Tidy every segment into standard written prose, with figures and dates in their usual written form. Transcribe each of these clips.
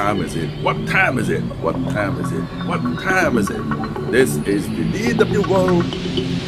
time is it? What time is it? What time is it? What time is it? This is the DW World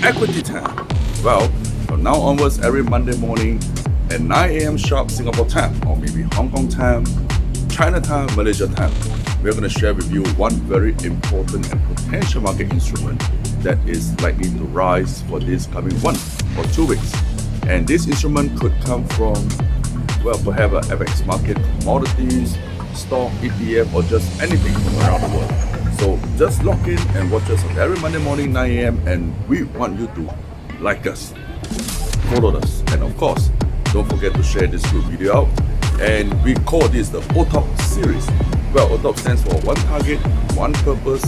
Equity Time. Well, from now onwards, every Monday morning at 9 a.m. sharp Singapore time, or maybe Hong Kong time, China time, Malaysia time, we're going to share with you one very important and potential market instrument that is likely to rise for this coming 1 or 2 weeks. And this instrument could come from, well, perhaps a FX market, commodities, stock, ETF, or just anything from around the world. So just log in and watch us on every Monday morning, 9 a.m. And we want you to like us, follow us, and of course, don't forget to share this good video out. And we call this the OTOP series. Well, OTOP stands for One Target, One Purpose.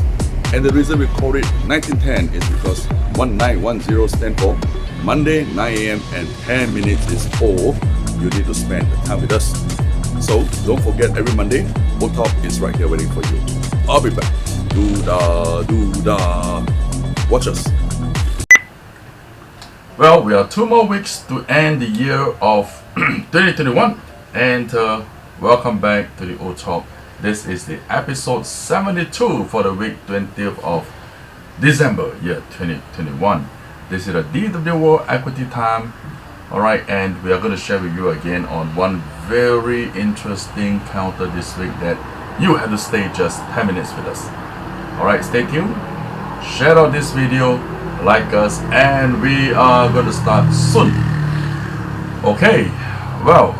And the reason we call it 1910 is because 1910 stands for Monday, 9 a.m. and 10 minutes is all you need to spend the time with us. So don't forget, every Monday, OTOP is right here waiting for you. I'll be back. Watch us. Well, we are 2 more weeks to end the year of 2021, and welcome back to the OTOP. This is the episode 72 for the week 20th of December, year 2021. This is the DW World Equity Time. Alright, and we are going to share with you again on one very interesting counter this week that you have to stay just 10 minutes with us. Alright, stay tuned, share out this video, like us, and we are going to start soon. Okay, well,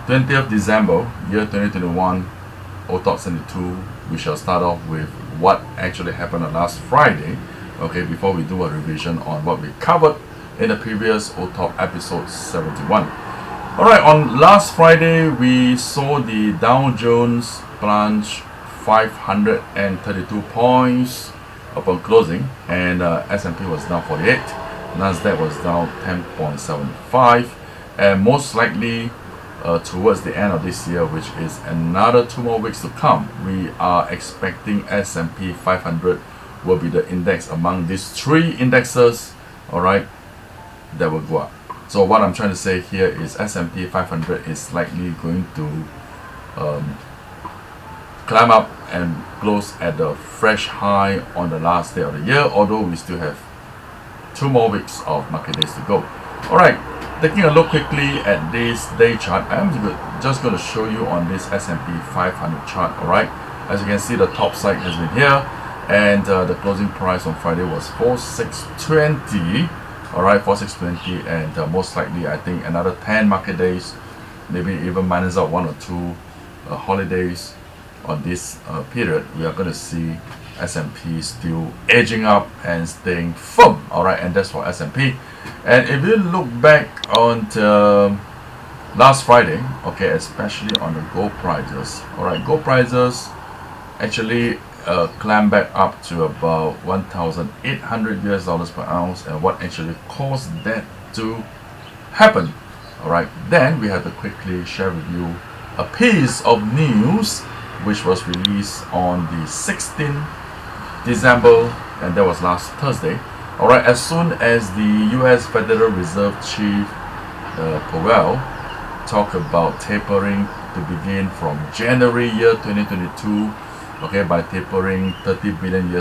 20th December, year 2021, OTOP 72. We shall start off with what actually happened on last Friday. Okay, before we do a revision on what we covered in the previous OTOP episode 71. Alright, on last Friday, we saw the Dow Jones plunge 532 points upon closing, and S&P was down 48, Nasdaq was down 10.75, and most likely towards the end of this year, which is another 2 more weeks to come, we are expecting S&P 500 will be the index among these 3 indexes, alright, that will go up. So what I'm trying to say here is S&P 500 is likely going to climb up and close at the fresh high on the last day of the year, although we still have 2 more weeks of market days to go. Alright, taking a look quickly at this day chart, I'm just going to show you on this S&P 500 chart. Alright, as you can see, the top side has been here, and the closing price on Friday was 4620. Alright, 4620, and most likely I think another 10 market days, maybe even minus out 1 or 2 holidays on this period, we are going to see S&P still edging up and staying firm. Alright, and that's for S&P. And if you look back on last Friday, okay, especially on the gold prices, alright, gold prices actually climbed back up to about $1,800 per ounce. And what actually caused that to happen? Alright, then we have to quickly share with you a piece of news which was released on the 16th December, and that was last Thursday. Alright, as soon as the US Federal Reserve Chief Powell talked about tapering to begin from January year 2022, okay, by tapering $30 billion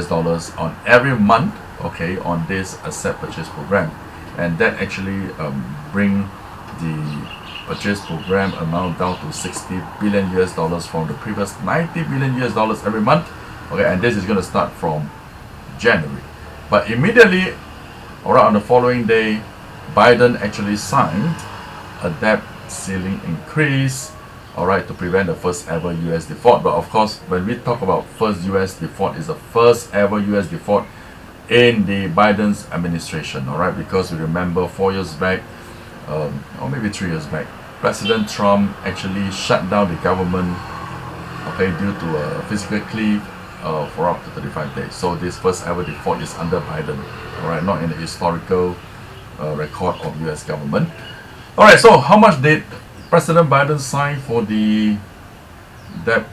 on every month, okay, on this asset purchase program, and that actually bring the purchase program amount down to $60 billion from the previous $90 billion every month. Okay, and this is going to start from January. But immediately, alright, on the following day, Biden actually signed a debt ceiling increase, alright, to prevent the first ever US default. But of course, when we talk about first US default, it's the first ever US default in the Biden's administration, alright, because we remember 4 years back, or maybe 3 years back, President Trump actually shut down the government, okay, due to a physical cliff for up to 35 days. So this first ever default is under Biden, alright, not in the historical record of US government. Alright, so how much did President Biden sign for the debt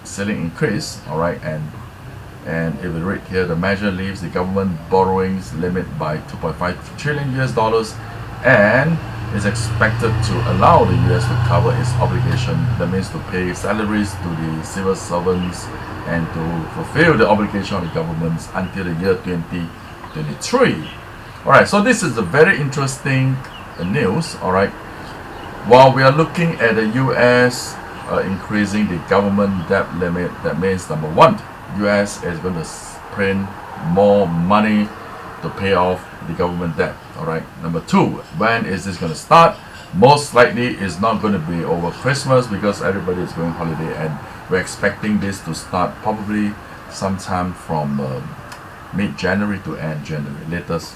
ceiling increase? Alright, and if we read here, the measure leaves the government borrowings limit by $2.5 trillion and is expected to allow the US to cover its obligation. That means to pay salaries to the civil servants and to fulfill the obligation of the governments until the year 2023. Alright, so this is a very interesting news. Alright, while we are looking at the US increasing the government debt limit, that means number one, US is going to print more money to pay off the government debt. Alright, number two, when is this going to start? Most likely it's not going to be over Christmas because everybody is going holiday, and we're expecting this to start probably sometime from mid-January to end January, latest,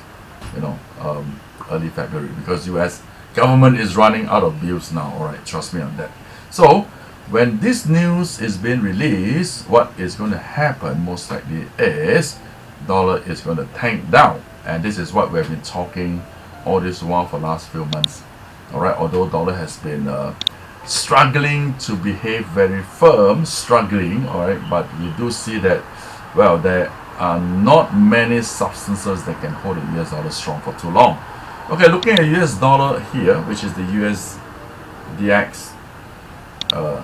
early February, because US government is running out of bills now. Alright, trust me on that. So when this news is being released, what is going to happen most likely is dollar is going to tank down, and this is what we have been talking all this while for last few months. Alright, although dollar has been struggling to behave very firm, alright, but we do see that, well, there are not many substances that can hold the US dollar strong for too long. Okay, looking at US dollar here, which is the USDX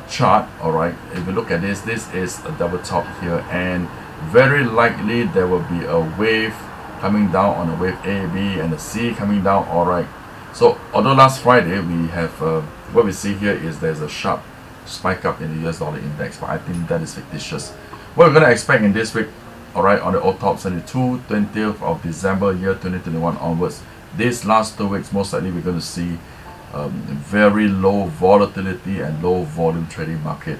chart. Alright, if you look at this is a double top here, and very likely there will be a wave coming down on the wave A, B, and the C coming down. Alright, so although last Friday we have what we see here is there's a sharp spike up in the US dollar index, but I think that is fictitious. What we're going to expect in this week, alright, on the OTOP 72, 20th of December year 2021 onwards, these last 2 weeks, most likely we're going to see very low volatility and low volume trading market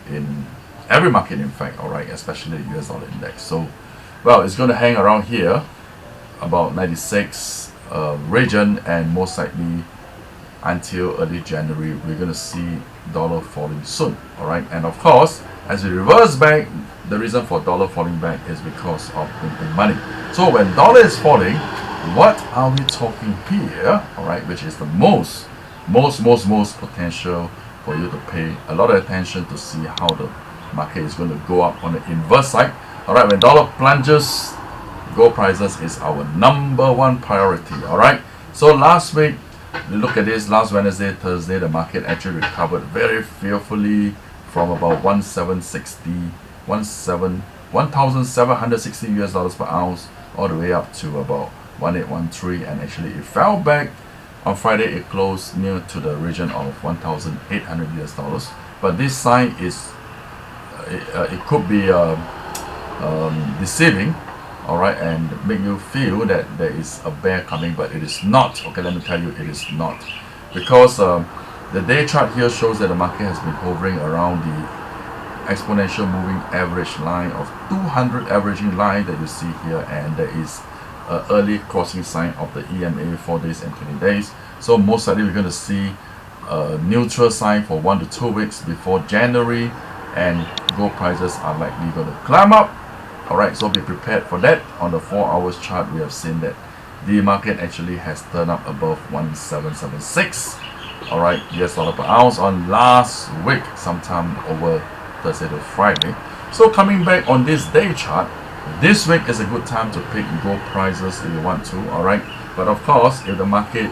in every market, in fact. Alright, especially the US dollar index. So, well, it's going to hang around here about 96 region, and most likely until early January we're going to see dollar falling soon. Alright, and of course, as we reverse back, the reason for dollar falling back is because of printing money. So when dollar is falling, what are we talking here? Alright, which is the most potential for you to pay a lot of attention to see how the market is going to go up on the inverse side. Alright, when dollar plunges, gold prices is our number one priority. Alright, so last week, look at this, last Wednesday, Thursday, the market actually recovered very fearfully from about 1,760 US dollars per ounce all the way up to about 1813, and actually it fell back on Friday. It closed near to the region of 1,800 US dollars, but this sign is it could be deceiving, alright, and make you feel that there is a bear coming, but it is not. Okay, let me tell you, it is not, because the day chart here shows that the market has been hovering around the exponential moving average line of 200 averaging line that you see here, and there is an early crossing sign of the EMA 4 days and 20 days. So most likely we're going to see a neutral sign for 1 to 2 weeks before January, and gold prices are likely going to climb up. Alright, so be prepared for that. On the 4 hours chart, we have seen that the market actually has turned up above 1776, alright, US dollar per ounce on last week, sometime over Thursday to Friday. So coming back on this day chart, this week is a good time to pick gold prices if you want to. Alright, but of course, if the market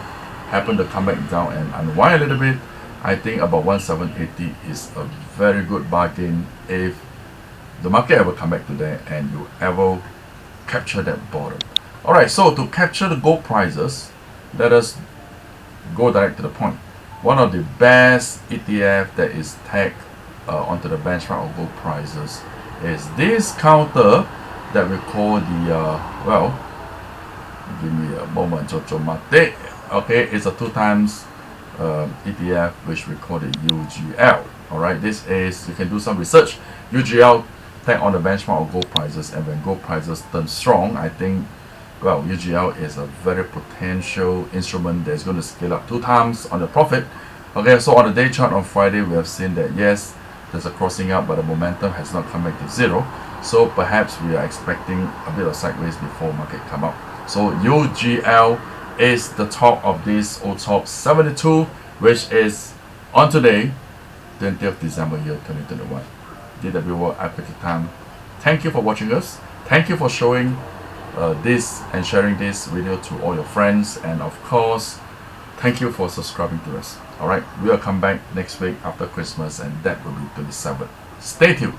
happen to come back down and unwind a little bit, I think about 1780 is a very good bargain if the market ever come back to there and you ever capture that bottom. Alright, so to capture the gold prices, let us go direct to the point. One of the best ETF that is tagged onto the benchmark of gold prices is this counter that we call the well, give me a moment, Mate. Okay, it's a 2 times ETF which we call the UGL. Alright, this is, you can do some research, UGL tag on the benchmark of gold prices, and when gold prices turn strong, I think, well, UGL is a very potential instrument that's going to scale up 2 times on the profit. Okay, so on the day chart on Friday, we have seen that yes, there's a crossing up, but the momentum has not come back to zero. So perhaps we are expecting a bit of sideways before market come up. So UGL is the top of this OTOP 72, which is on today, 20th December year 2021. DW World Africa Time. Thank you for watching us. Thank you for showing this and sharing this video to all your friends, and of course, Thank you for subscribing to us. Alright, we'll come back next week after Christmas, and that will be 27th. Stay tuned.